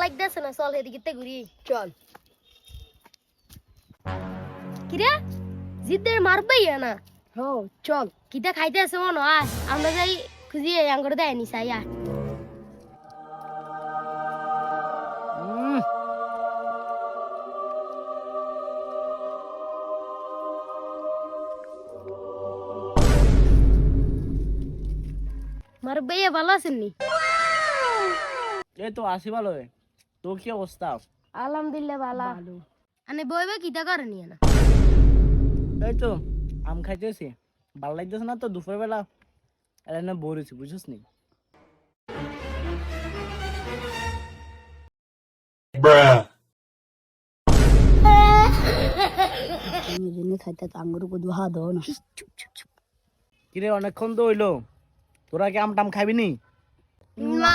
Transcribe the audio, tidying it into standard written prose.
লাগতেছে না, চল এদিকে ঘুরি। চল। কিরে জিদ্দের মারবেই না। হো চল। কিটা খাইতেছে মনে হয়, আমরা যাই খুঁজিয়ে আঙ্গুর দেয় নি চাই। মারবেই ভালো আছেন নি? এই তো আসি ভালো। তোর কি অবস্থা? আলহামদুলিল্লাহ ভালো। আনে বইবে কিটা করে নিয়ে না? এই তো আম খাইতেছি, ভালো লাগতেছে না তো দুপুর বেলা এনে বই রয়েছি, বুঝছিস নি? তুমি জেনে খাইতে আঙ্গুর কো দুহা দাও না। চুপ চুপ চুপ। কিরে অনেকক্ষণ তো হইলো, তোরা কি আম টাম খাবি নি? না